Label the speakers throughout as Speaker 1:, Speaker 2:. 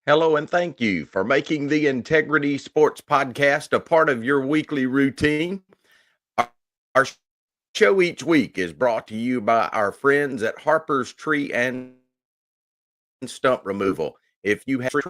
Speaker 1: Hello, and thank you for making the Integrity Sports Podcast a part of your weekly routine. Our show each week is brought to you by our friends at Harper's Tree and Stump Removal. If you have tree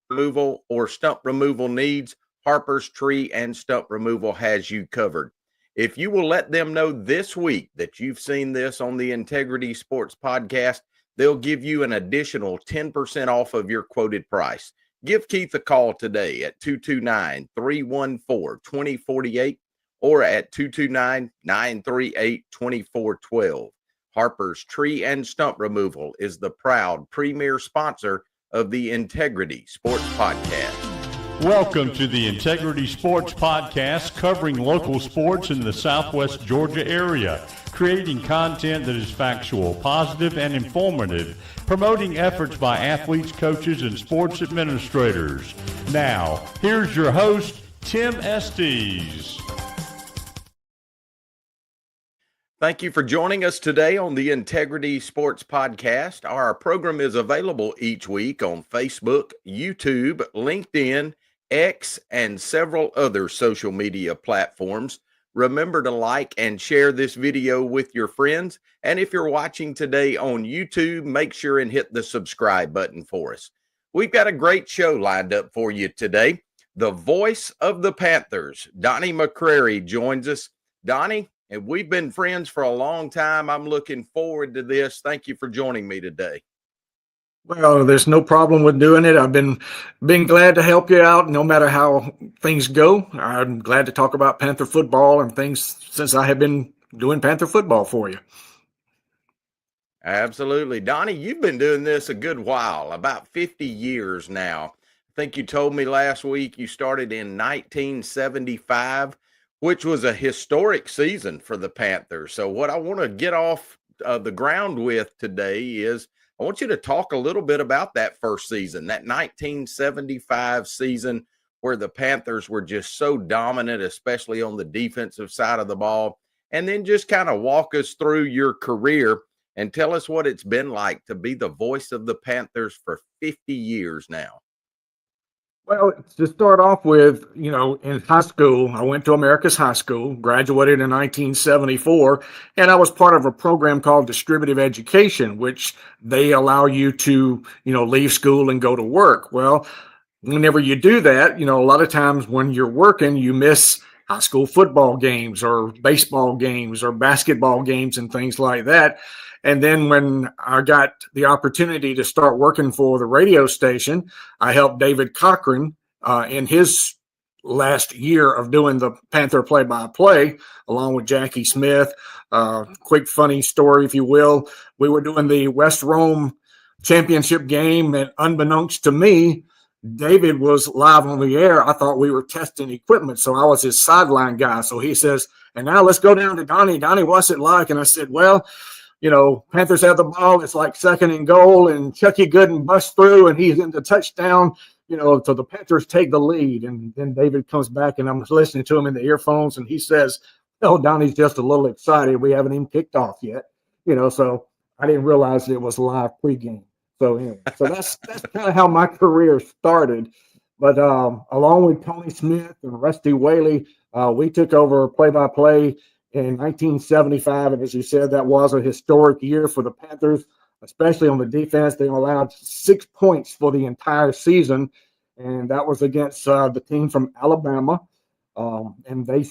Speaker 1: removal or stump removal needs, Harper's Tree and Stump Removal has you covered. If you will let them know this week that you've seen this on the Integrity Sports Podcast, they'll give you an additional 10% off of your quoted price. Give Keith a call today at 229-314-2048 or at 229-938-2412. Harper's Tree and Stump Removal is the proud premier sponsor of the Integrity Sports Podcast.
Speaker 2: Welcome to the Integrity Sports Podcast, covering local sports in the Southwest Georgia area, creating content that is factual, positive, and informative, promoting efforts by athletes, coaches, and sports administrators. Now, here's your host, Tim Estes.
Speaker 1: Thank you for joining us today on the Integrity Sports Podcast. Our program is available each week on Facebook, YouTube, LinkedIn, X, and several other social media platforms. Remember to like and share this video with your friends. And if you're watching today on YouTube, make sure and hit the subscribe button for us. We've got a great show lined up for you today. The voice of the Panthers, Donnie McCrary, joins us. Donnie, and we've been friends for a long time. I'm looking forward to this. Thank you for joining me today.
Speaker 3: Well, there's no problem with doing it. I've been glad to help you out no matter how things go. I'm glad to talk about Panther football and things since I have been doing Panther football for you.
Speaker 1: Absolutely. Donnie, you've been doing this a good while, about 50 years now. I think you told me last week you started in 1975, which was a historic season for the Panthers. So what I want to get off the ground with today is I want you to talk a little bit about that first season, that 1975 season where the Panthers were just so dominant, especially on the defensive side of the ball, and then just kind of walk us through your career and tell us what it's been like to be the voice of the Panthers for 50 years now.
Speaker 3: Well, to start off with, in high school, I went to America's High School, graduated in 1974, and I was part of a program called Distributive Education, which they allow you to, leave school and go to work. Well, whenever you do that, a lot of times when you're working, you miss high school football games or baseball games or basketball games and things like that. And then when I got the opportunity to start working for the radio station, I helped David Cochran in his last year of doing the Panther play-by-play, along with Jackie Smith. Quick funny story, if you will. We were doing the West Rome championship game, and unbeknownst to me, David was live on the air. I thought we were testing equipment, so I was his sideline guy. So he says, and now let's go down to Donnie. Donnie, what's it like? And I said, well, Panthers have the ball. It's like 2nd and goal, and Chucky Gooden busts through, and he's in the touchdown, so the Panthers take the lead. And then David comes back, and I'm listening to him in the earphones, and he says, oh, Donnie's just a little excited. We haven't even kicked off yet. So I didn't realize it was live pregame. So anyway, so that's kind of how my career started. But along with Tony Smith and Rusty Whaley, we took over play-by-play in 1975, and as you said, that was a historic year for the Panthers, especially on the defense. They allowed 6 points for the entire season, and that was against the team from Alabama. And they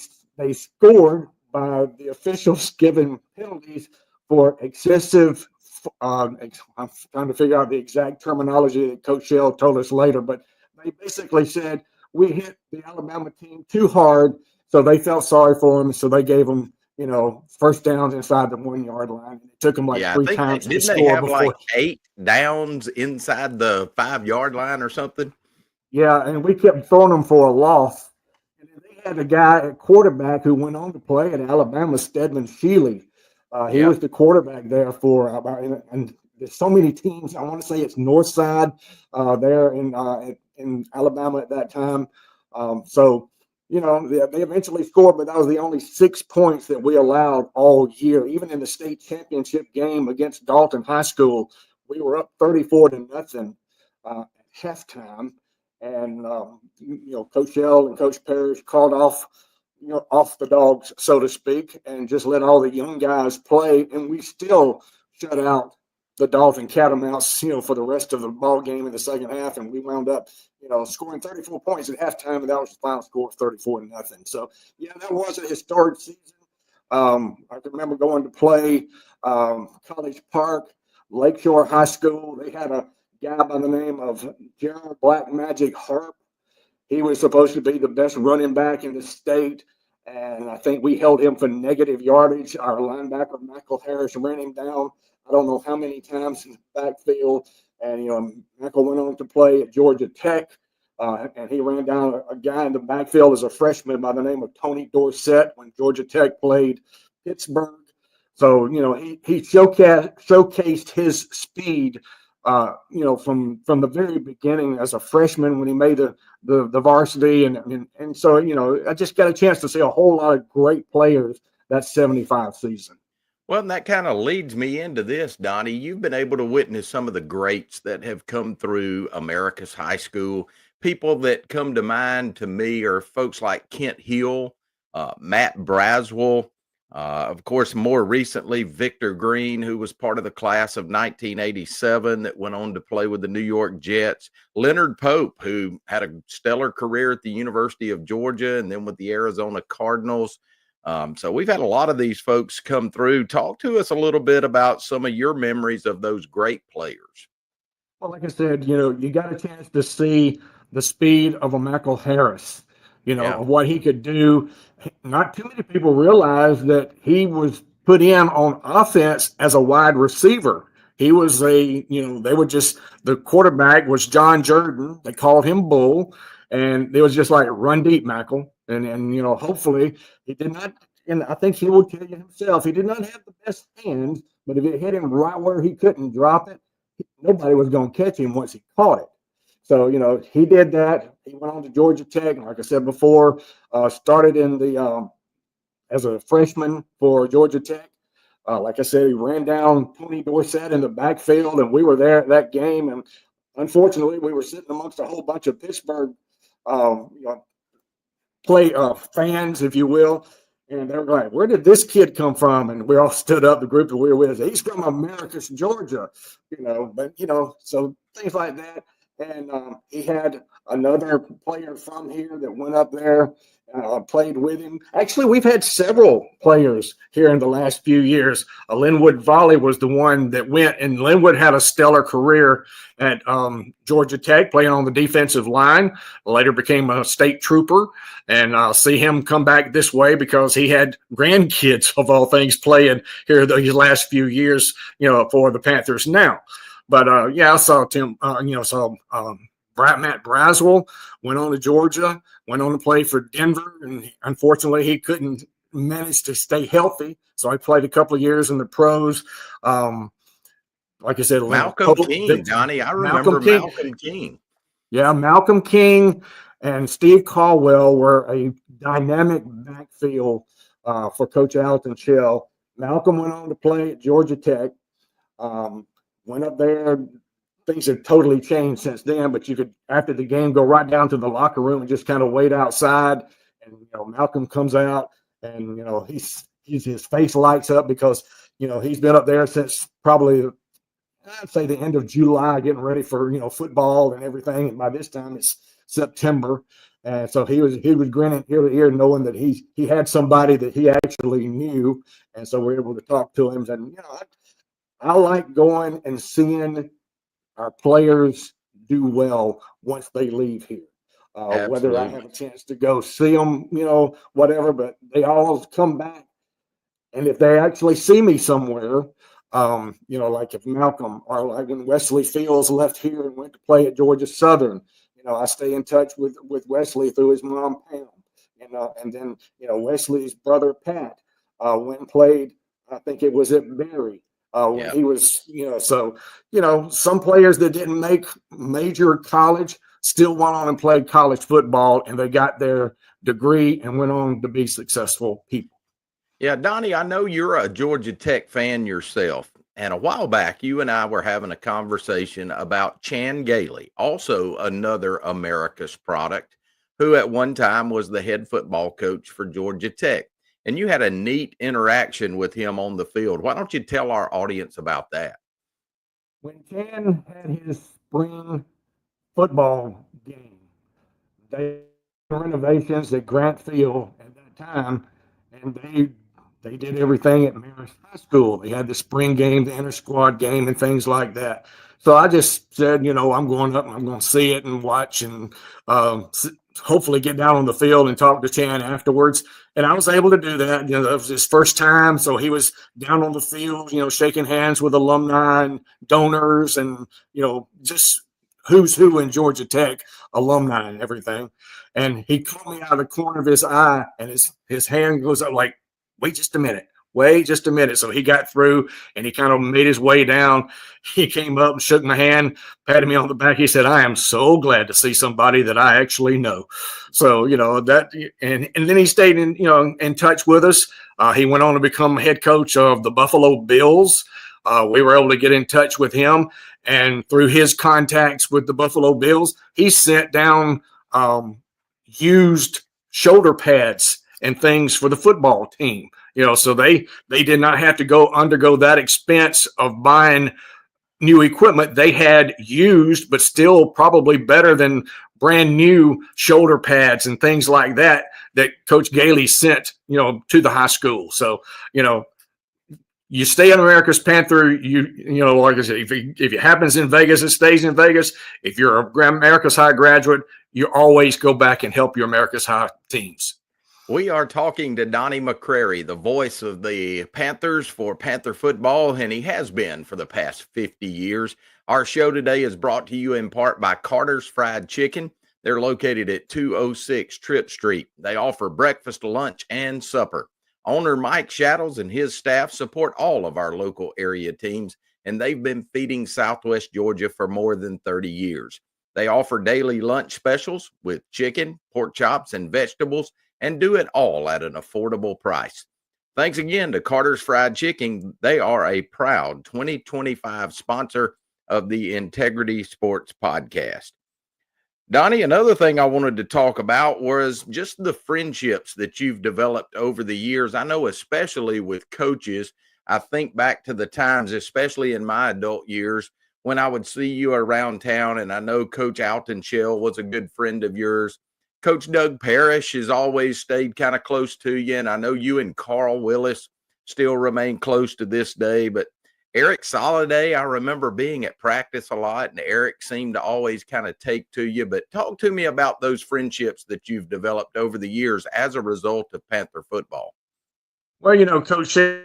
Speaker 3: scored by the officials giving penalties for excessive. I'm trying to figure out the exact terminology that Coach Shell told us later, but they basically said we hit the Alabama team too hard. So they felt sorry for him, so they gave him, first downs inside the 1 yard line. It took them three times to score.
Speaker 1: Didn't they have like 8 downs inside the 5 yard line or something?
Speaker 3: Yeah, and we kept throwing them for a loss. And then they had a guy at quarterback who went on to play at Alabama, Stedman Shealy. He was the quarterback there for and there's so many teams. I want to say it's Northside there in Alabama at that time. They eventually scored, but that was the only 6 points that we allowed all year. Even in the state championship game against Dalton High School, we were up 34-0 at halftime, and Coach L and Coach Parrish called off, off the dogs, so to speak, and just let all the young guys play, and we still shut out the Dolphin Catamounts, for the rest of the ball game in the second half, and we wound up, scoring 34 points at halftime, and that was the final score of 34-0. So, yeah, that was a historic season. I can remember going to play College Park, Lakeshore High School. They had a guy by the name of Gerald Black Magic Harp. He was supposed to be the best running back in the state, and I think we held him for negative yardage. Our linebacker, Michael Harris, ran him down I don't know how many times in the backfield. And, Michael went on to play at Georgia Tech, and he ran down a guy in the backfield as a freshman by the name of Tony Dorsett when Georgia Tech played Pittsburgh. So, he showcased his speed, from the very beginning as a freshman when he made the varsity. And so, I just got a chance to see a whole lot of great players that 75 season.
Speaker 1: Well, and that kind of leads me into this, Donnie. You've been able to witness some of the greats that have come through America's high school. People that come to mind to me are folks like Kent Hill, Matt Braswell, of course, more recently, Victor Green, who was part of the class of 1987 that went on to play with the New York Jets, Leonard Pope, who had a stellar career at the University of Georgia and then with the Arizona Cardinals. So we've had a lot of these folks come through. Talk to us a little bit about some of your memories of those great players.
Speaker 3: Well, like I said, you got a chance to see the speed of a Michael Harris, of what he could do. Not too many people realize that he was put in on offense as a wide receiver. He was the quarterback was John Jordan. They called him Bull. And it was just like run deep, Michael. And hopefully he did not, and I think he will tell you himself, he did not have the best hands, but if it hit him right where he couldn't drop it, nobody was going to catch him once he caught it. So, he did that. He went on to Georgia Tech. Like I said before, started in as a freshman for Georgia Tech. Like I said, he ran down Tony Dorsett in the backfield, and we were there at that game. And unfortunately, we were sitting amongst a whole bunch of Pittsburgh fans, if you will, and they were like, "Where did this kid come from?" And we all stood up. The group that we were with, he's from Americus, Georgia, so things like that. And he had another player from here that went up there, played with him. Actually, we've had several players here in the last few years. Linwood Volley was the one that went, and Linwood had a stellar career at Georgia Tech, playing on the defensive line. Later became a state trooper, and see him come back this way because he had grandkids, of all things, playing here these last few years, for the Panthers now. But I saw Matt Braswell went on to Georgia, went on to play for Denver, and unfortunately he couldn't manage to stay healthy. So I played a couple of years in the pros. Like I said,
Speaker 1: Malcolm King, Donnie. I remember Malcolm King.
Speaker 3: Yeah, Malcolm King and Steve Caldwell were a dynamic backfield for Coach Alton Shell. Malcolm went on to play at Georgia Tech. Went up there. Things have totally changed since then, but you could, after the game, go right down to the locker room and just kind of wait outside. And, Malcolm comes out and, his face lights up because, he's been up there since probably, I'd say, the end of July, getting ready for, football and everything. And by this time it's September. And so he was grinning ear to ear, knowing that he had somebody that he actually knew. And so we're able to talk to him. And, I like going and seeing our players do well once they leave here. Whether I have a chance to go see them, whatever, but they always come back. And if they actually see me somewhere, like if Malcolm, or like when Wesley Fields left here and went to play at Georgia Southern, I stay in touch with Wesley through his mom, Pam. And then, Wesley's brother, Pat, went and played, I think it was at Berry. When he was, some players that didn't make major college still went on and played college football, and they got their degree and went on to be successful people.
Speaker 1: Yeah, Donnie, I know you're a Georgia Tech fan yourself. And a while back, you and I were having a conversation about Chan Gailey, also another America's product, who at one time was the head football coach for Georgia Tech. And you had a neat interaction with him on the field. Why don't you tell our audience about that?
Speaker 3: When Chan had his spring football game, they renovations at Grant Field at that time, and they did everything at Marist High School. They had the spring game, the inter squad game, and things like that. So I just said, I'm going up and I'm going to see it and watch and hopefully get down on the field and talk to Chan afterwards. And I was able to do that. That was his first time. So he was down on the field, shaking hands with alumni and donors and, just who's who in Georgia Tech alumni and everything. And he caught me out of the corner of his eye, and his hand goes up like, wait just a minute. Wait just a minute. So he got through and he kind of made his way down. He came up and shook my hand, patted me on the back. He said, I am so glad to see somebody that I actually know. So, that, and then he stayed in touch with us. He went on to become head coach of the Buffalo Bills. We were able to get in touch with him, and through his contacts with the Buffalo Bills, he sent down used shoulder pads and things for the football team. So they did not have to undergo that expense of buying new equipment. They had used, but still probably better than brand new shoulder pads and things like that Coach Gailey sent, to the high school. So, you stay in America's Panther. Like I said, if it happens in Vegas, it stays in Vegas. If you're a America's High graduate, you always go back and help your America's High teams.
Speaker 1: We are talking to Donnie McCrary, the voice of the Panthers for Panther football, and he has been for the past 50 years. Our show today is brought to you in part by Carter's Fried Chicken. They're located at 206 Tripp Street. They offer breakfast, lunch, and supper. Owner Mike Shadows and his staff support all of our local area teams, and they've been feeding Southwest Georgia for more than 30 years. They offer daily lunch specials with chicken, pork chops, and vegetables, and do it all at an affordable price. Thanks again to Carter's Fried Chicken. They are a proud 2025 sponsor of the Integrity Sports Podcast. Donnie, another thing I wanted to talk about was just the friendships that you've developed over the years. I know especially with coaches, I think back to the times, especially in my adult years, when I would see you around town, and I know Coach Alton Shell was a good friend of yours. Coach Doug Parrish has always stayed kind of close to you, and I know you and Carl Willis still remain close to this day, but Eric Soliday, I remember being at practice a lot, and Eric seemed to always kind of take to you. But talk to me about those friendships that you've developed over the years as a result of Panther football.
Speaker 3: Well, Coach Shedd,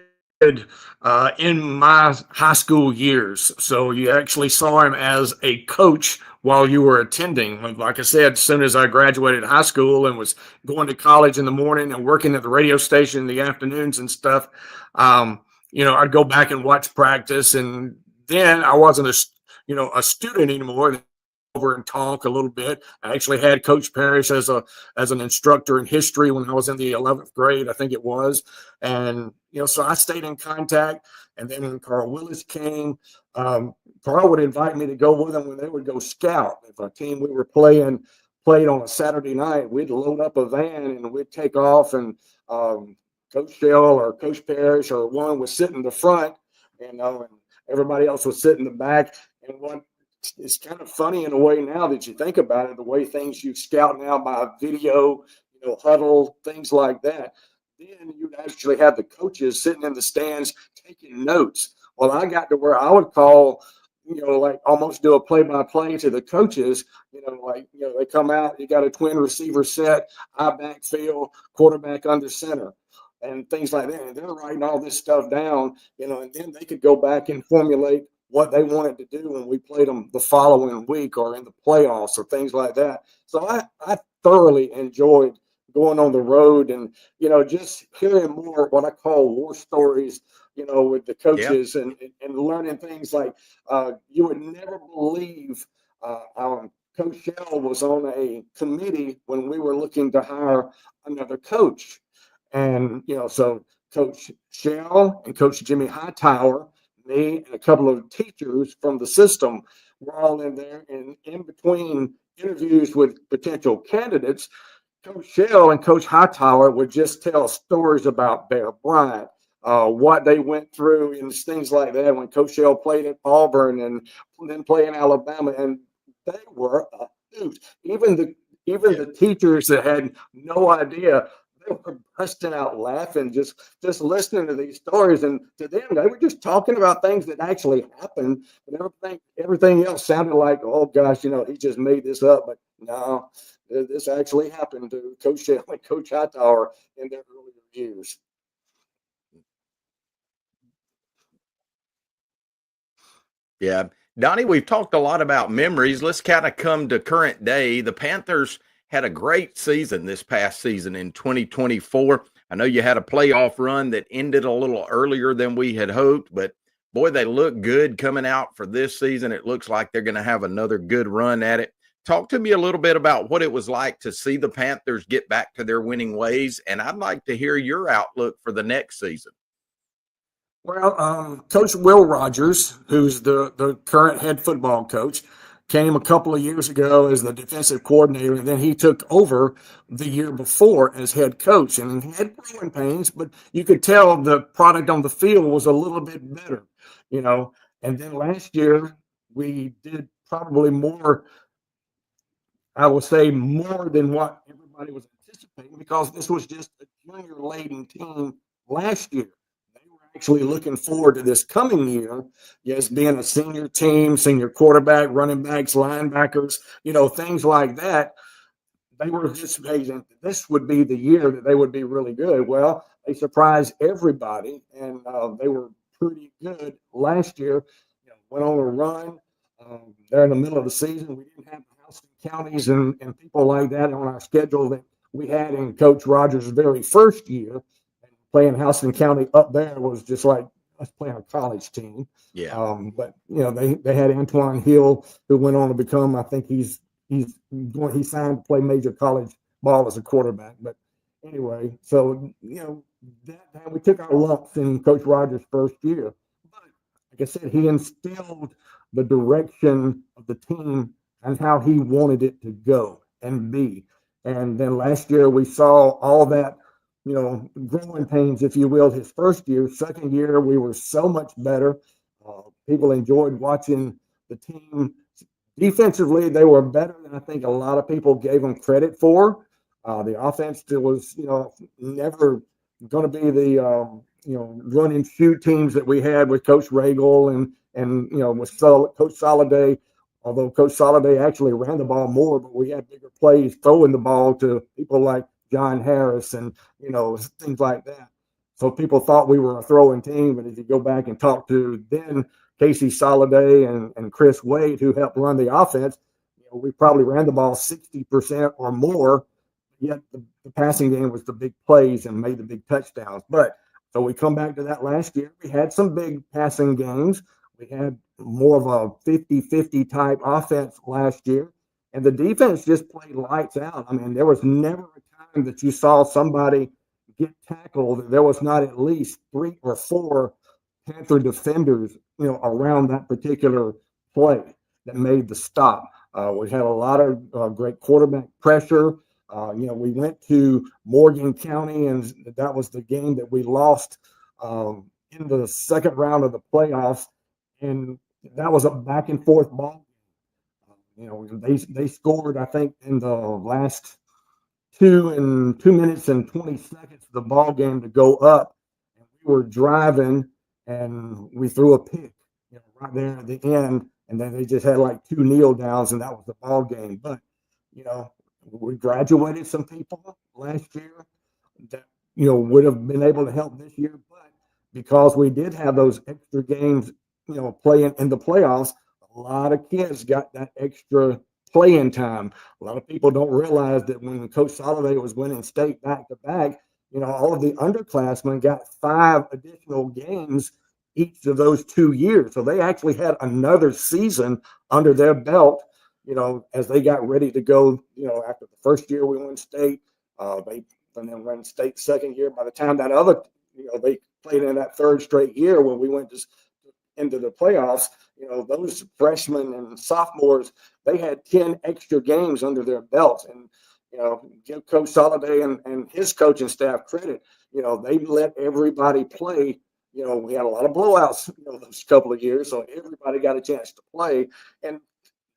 Speaker 3: in my high school years, so you actually saw him as a coach while you were attending. Like I said, as soon as I graduated high school and was going to college in the morning and working at the radio station in the afternoons and stuff, I'd go back and watch practice, and then I wasn't a student anymore. Over and talk a little bit. I actually had Coach Parrish as an instructor in history when I was in the 11th grade, I think it was. And, so I stayed in contact. And then when Carl Willis came, Carl would invite me to go with him when they would go scout. If a team we were played on a Saturday night, we'd load up a van and we'd take off, and Coach Shell or Coach Parrish or one was sitting in the front, and everybody else was sitting in the back. And it's kind of funny in a way now that you think about it, the way things you scout now by video, huddle, things like that. Then you'd actually have the coaches sitting in the stands taking notes. Well, I got to where I would call, like almost do a play-by-play to the coaches, they come out, you got a twin receiver set, I backfield, quarterback under center, and things like that. And they're writing all this stuff down, and then they could go back and formulate what they wanted to do when we played them the following week or in the playoffs or things like that. So I thoroughly enjoyed going on the road and, just hearing more what I call war stories, with the coaches. Yeah. and learning things like you would never believe Coach Shell was on a committee when we were looking to hire another coach. And, so Coach Shell and Coach Jimmy Hightower me and a couple of teachers from the system were all in there, and in between interviews with potential candidates, Coach Shell and Coach Hightower would just tell stories about Bear Bryant, what they went through, and things like that. When Coach Shell played at Auburn and then playing Alabama, and they were a hoot. Even the teachers that had no idea, they were busting out laughing, just listening to these stories. And to them, they were just talking about things that actually happened, and everything else sounded like, oh gosh, he just made this up. But no, this actually happened to Coach Shell and Coach Hightower in their earlier years.
Speaker 1: Yeah. Donnie, we've talked a lot about memories. Let's kind of come to current day. The Panthers had a great season this past season in 2024. I know you had a playoff run that ended a little earlier than we had hoped, but boy, they look good coming out for this season. It looks like they're going to have another good run at it. Talk to me a little bit about what it was like to see the Panthers get back to their winning ways, and I'd like to hear your outlook for the next season.
Speaker 3: Well, Coach Will Rogers, who's the current head football coach, came a couple of years ago as the defensive coordinator, and then he took over the year before as head coach. And he had growing pains, but you could tell the product on the field was a little bit better, And then last year, we did probably more, I will say more than what everybody was anticipating, because this was just a junior-laden team last year. Actually looking forward to this coming year, yes, being a senior team, senior quarterback, running backs, linebackers, things like that. They were anticipating this would be the year that they would be really good. Well, they surprised everybody, and they were pretty good last year. Went on a run. There in the middle of the season, we didn't have the Houston counties and people like that on our schedule that we had in Coach Rogers' very first year. Playing Houston County up there was just like us playing a college team.
Speaker 1: Yeah.
Speaker 3: But they had Antoine Hill, who went on to become, I think he signed to play major college ball as a quarterback. But anyway, so that we took our lumps in Coach Rogers' first year. But like I said, he instilled the direction of the team and how he wanted it to go and be. And then last year we saw all that, growing pains, if you will, his first year. Second year, we were so much better. People enjoyed watching the team. Defensively, they were better than I think a lot of people gave them credit for. The offense was, never going to be the, run and shoot teams that we had with Coach Regal and with Coach Soliday. Although Coach Soliday actually ran the ball more, but we had bigger plays throwing the ball to people like John Harris and, things like that. So people thought we were a throwing team, but if you go back and talk to then Casey Soliday and Chris Wade, who helped run the offense, we probably ran the ball 60% or more, yet the passing game was the big plays and made the big touchdowns. But so we come back to that last year. We had some big passing games. We had more of a 50-50 type offense last year. And the defense just played lights out. I mean, there was never a time that you saw somebody get tackled. There was not at least 3 or 4 Panther defenders, around that particular play that made the stop. We had a lot of great quarterback pressure. We went to Morgan County, and that was the game that we lost in the second round of the playoffs. And that was a back and forth ball. They scored, I think, in the last 2 minutes and 20 seconds of the ball game to go up. And we were driving, and we threw a pick, right there at the end. And then they just had like 2 kneel downs, and that was the ball game. But we graduated some people last year that would have been able to help this year, but because we did have those extra games, playing in the playoffs, a lot of kids got that extra playing time. A lot of people don't realize that when Coach Soliday was winning state back to back, all of the underclassmen got 5 additional games each of those 2 years. So they actually had another season under their belt, as they got ready to go, after the first year we won state, they then won state second year. By the time that other, they played in that third straight year when we went to into the playoffs, those freshmen and sophomores, they had 10 extra games under their belts. And, give Coach Soliday and his coaching staff credit. They let everybody play. We had a lot of blowouts, those couple of years, so everybody got a chance to play. And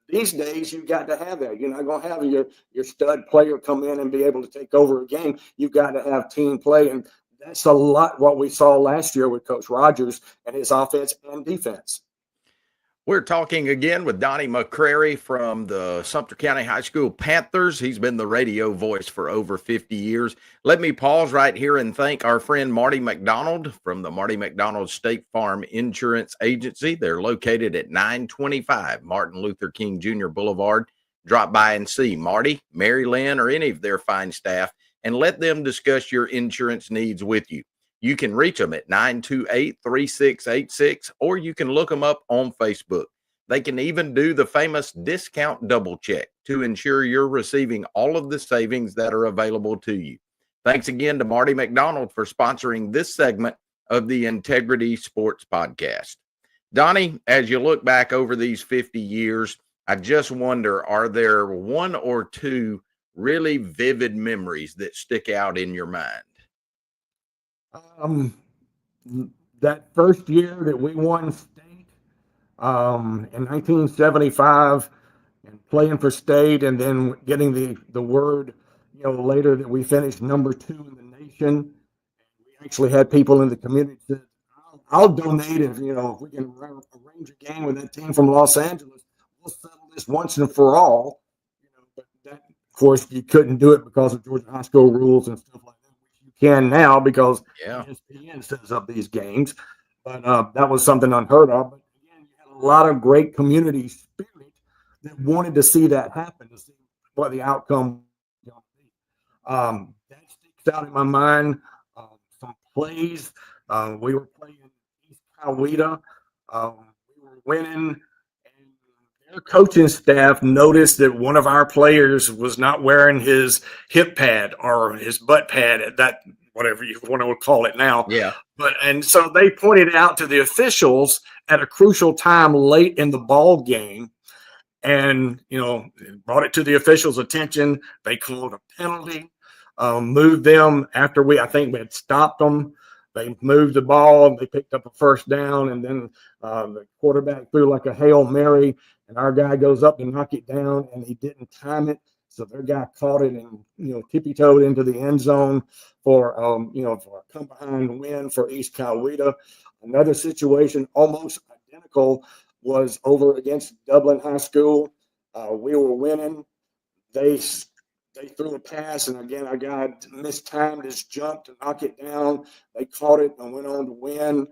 Speaker 3: these days, you've got to have that. You're not going to have your stud player come in and be able to take over a game. You've got to have team play, and that's a lot what we saw last year with Coach Rogers and his offense and defense.
Speaker 1: We're talking again with Donnie McCrary from the Sumter County High School Panthers. He's been the radio voice for over 50 years. Let me pause right here and thank our friend Marty McDonald from the Marty McDonald State Farm Insurance Agency. They're located at 925 Martin Luther King Jr. Boulevard. Drop by and see Marty, Mary Lynn, or any of their fine staff, and let them discuss your insurance needs with you. You can reach them at 928-3686, or you can look them up on Facebook. They can even do the famous discount double check to ensure you're receiving all of the savings that are available to you. Thanks again to Marty McDonald for sponsoring this segment of the Integrity Sports Podcast. Donnie, as you look back over these 50 years, I just wonder, are there one or two really vivid memories that stick out in your mind?
Speaker 3: That first year that we won state in 1975 and playing for state, and then getting the word, later that we finished number 2 in the nation. We actually had people in the community that said, I'll donate if we can arrange a game with that team from Los Angeles. We'll settle this once and for all. But that, of course, you couldn't do it because of Georgia high school rules and stuff like that. Can now because ESPN sets up these games, but that was something unheard of. But again, you had a lot of great community spirit that wanted to see that happen, to see what the outcome was going to be. That sticks out in my mind. Some plays, we were playing East Coweta. We were winning, and their coaching staff noticed that one of our players was not wearing his hip pad or his butt pad, at that, whatever you want to call it now.
Speaker 1: Yeah.
Speaker 3: And so they pointed it out to the officials at a crucial time late in the ball game, and brought it to the officials' attention. They called a penalty, moved them after I think we had stopped them. They moved the ball, they picked up a first down, and then the quarterback threw like a Hail Mary, and our guy goes up to knock it down, and he didn't time it. So their guy caught it and, tippy-toed into the end zone for a come behind win for East Coweta. Another situation almost identical was over against Dublin High School. We were winning. They threw a pass, and again, our guy mistimed his jump to knock it down. They caught it and went on to win.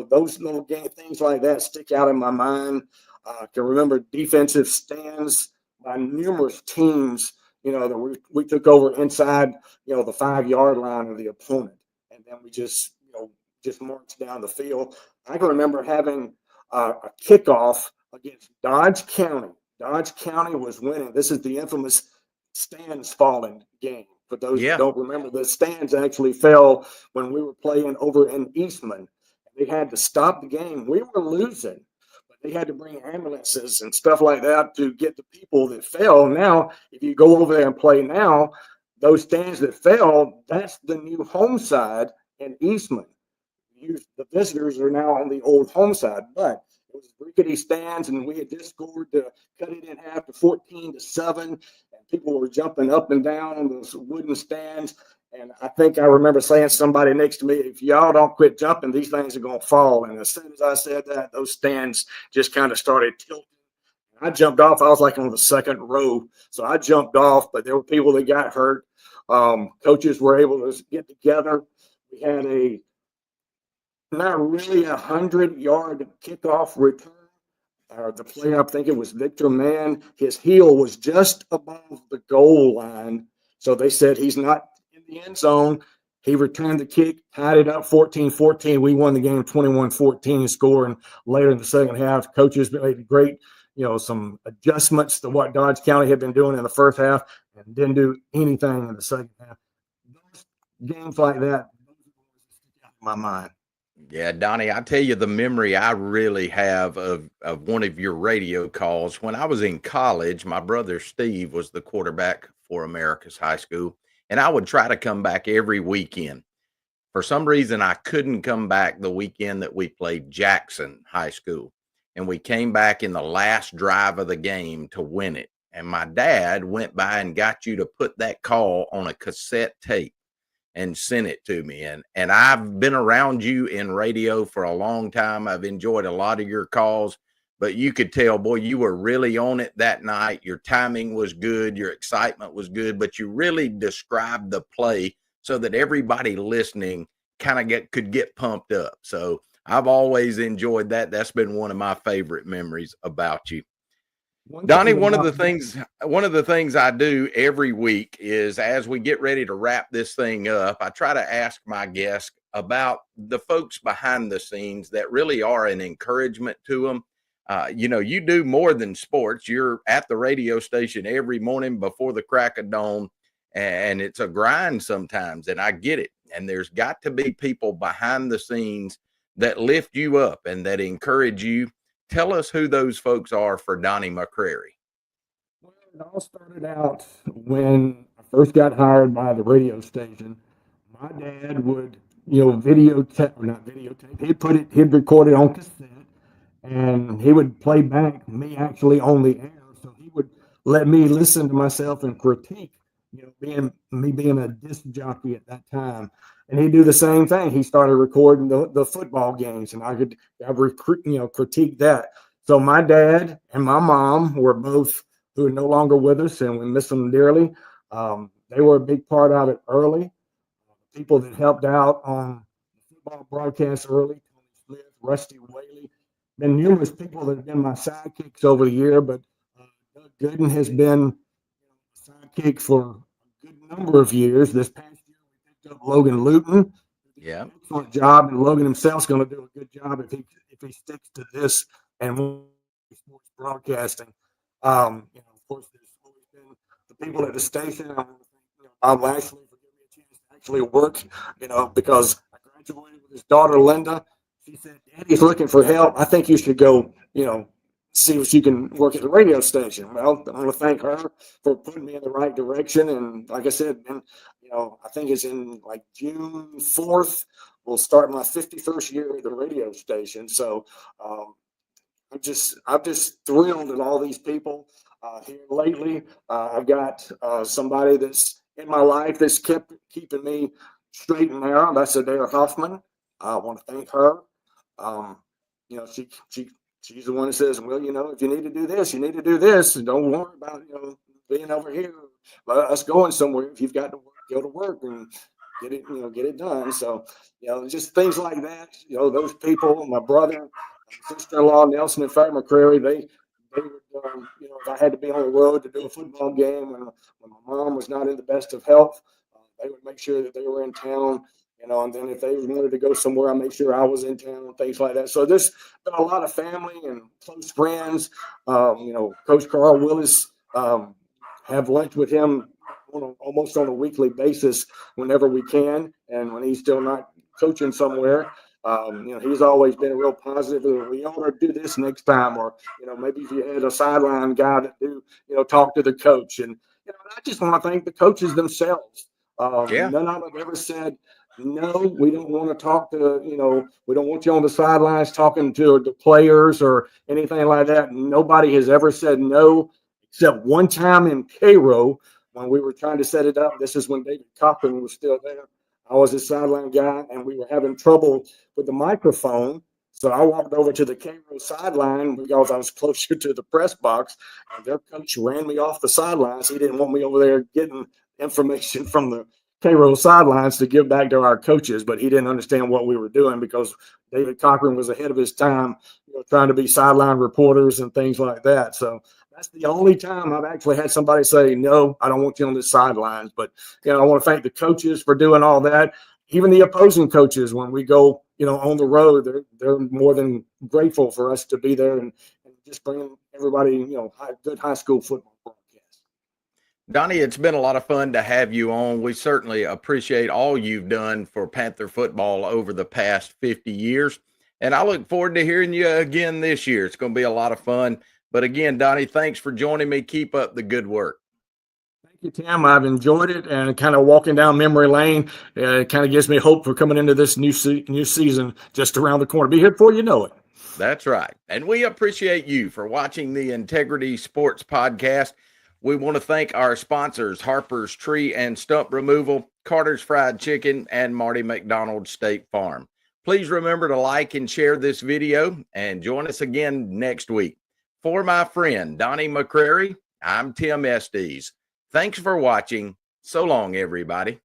Speaker 3: Those little things like that stick out in my mind. I can remember defensive stands by numerous teams, that we took over inside, the 5-yard line of the opponent. And then we just marched down the field. I can remember having a kickoff against Dodge County. Dodge County was winning. This is the infamous stands falling game. For those who don't remember, the stands actually fell when we were playing over in Eastman. They had to stop the game. We were losing. They had to bring ambulances and stuff like that to get the people that fell. Now, if you go over there and play now, those stands that fell, that's the new home side in Eastman. The visitors are now on the old home side, but it was rickety stands, and we had just scored to cut it in half to 14-7, and people were jumping up and down on those wooden stands. And I think I remember saying to somebody next to me, if y'all don't quit jumping, these things are going to fall. And as soon as I said that, those stands just kind of started tilting. I jumped off. I was like on the second row. So I jumped off, but there were people that got hurt. Coaches were able to get together. We had not really 100-yard kickoff return. The player, I think it was Victor Mann, his heel was just above the goal line. So they said he's not in the end zone. He returned the kick, tied it up 14-14. We won the game 21-14, scoring later in the second half. Coaches made great, some adjustments to what Dodge County had been doing in the first half and didn't do anything in the second half. Those games like that, those are in my mind.
Speaker 1: Yeah, Donnie, I tell you the memory I really have of one of your radio calls. When I was in college, my brother Steve was the quarterback for America's High School, and I would try to come back every weekend. For some reason, I couldn't come back the weekend that we played Jackson High School, and we came back in the last drive of the game to win it. And my dad went by and got you to put that call on a cassette tape and sent it to me. And I've been around you in radio for a long time. I've enjoyed a lot of your calls, but you could tell, boy, you were really on it that night. Your timing was good, your excitement was good, but you really described the play so that everybody listening kind of could get pumped up. So I've always enjoyed that. That's been one of my favorite memories about you. Donnie, one of the things I do every week is, as we get ready to wrap this thing up, I try to ask my guests about the folks behind the scenes that really are an encouragement to them. You do more than sports. You're at the radio station every morning before the crack of dawn, and it's a grind sometimes, and I get it. And there's got to be people behind the scenes that lift you up and that encourage you. Tell us who those folks are for Donnie McCrary.
Speaker 3: Well, it all started out when I first got hired by the radio station. My dad would, videotape, or not videotape, he'd record it on cassette, and he would play back me actually on the air. So he would let me listen to myself and critique, being a disc jockey at that time. And he'd do the same thing. He started recording the football games, and critique that. So my dad and my mom were both, who are no longer with us, and we miss them dearly. They were a big part of it early. People that helped out on the football broadcast early, Tony Smith, Rusty Whaley, been numerous people that have been my sidekicks over the year, but Doug Gooden has been a sidekick for a good number of years. This past year, we picked up Logan Luton.
Speaker 1: Yeah,
Speaker 3: excellent job, and Logan himself's going to do a good job if he sticks to this and sports broadcasting. Of course, there's always been the people at the station. I want to thank Bob Lashley for giving me a chance to actually work. Because I graduated with his daughter Linda. She said, "Daddy's looking for help. I think you should go. See if you can work at the radio station." Well, I want to thank her for putting me in the right direction. And like I said, I think it's in like June 4th, we'll start my 51st year at the radio station. So I'm just thrilled at all these people here lately. I've got somebody that's in my life that's kept keeping me straight and narrow. That's Adair Hoffman. I want to thank her. She's the one that says, well, if you need to do this, you need to do this, and don't worry about, being over here, us going somewhere. If you've got to work, go to work and get it done. So, just things like that. Those people, my brother, sister-in-law, Nelson and Faye McCrary, they would, if I had to be on the road to do a football game when my mom was not in the best of health, they would make sure that they were in town. And then if they wanted to go somewhere, I make sure I was in town and things like that. So there's been a lot of family and close friends. Coach Carl Willis, have lunch with him almost on a weekly basis whenever we can. And when he's still not coaching somewhere, he's always been real positive. We ought to do this next time. Or, maybe if you had a sideline guy that talk to the coach. And, I just want to thank the coaches themselves.
Speaker 1: yeah.
Speaker 3: None of them ever said, no, we don't want to talk to, we don't want you on the sidelines talking to the players or anything like that. Nobody has ever said no, except one time in Cairo when we were trying to set it up. This is when David Cochran was still there. I was a sideline guy, and we were having trouble with the microphone. So I walked over to the Cairo sideline because I was closer to the press box, and their coach ran me off the sidelines. He didn't want me over there getting information from the Cairo sidelines to give back to our coaches, but he didn't understand what we were doing because David Cochran was ahead of his time, trying to be sideline reporters and things like that. So that's the only time I've actually had somebody say, no, I don't want you on the sidelines. But, I want to thank the coaches for doing all that. Even the opposing coaches, when we go, on the road, they're more than grateful for us to be there and just bring everybody, good high school football broadcast.
Speaker 1: Donnie, it's been a lot of fun to have you on. We certainly appreciate all you've done for Panther football over the past 50 years. And I look forward to hearing you again this year. It's going to be a lot of fun. But again, Donnie, thanks for joining me. Keep up the good work.
Speaker 3: Thank you, Tim. I've enjoyed it, and kind of walking down memory lane. It kind of gives me hope for coming into this new season just around the corner. Be here before you know it.
Speaker 1: That's right. And we appreciate you for watching the Integrity Sports Podcast. We want to thank our sponsors, Harper's Tree and Stump Removal, Carter's Fried Chicken, and Marty McDonald State Farm. Please remember to like and share this video, and join us again next week. For my friend, Donnie McCrary, I'm Tim Estes. Thanks for watching. So long, everybody.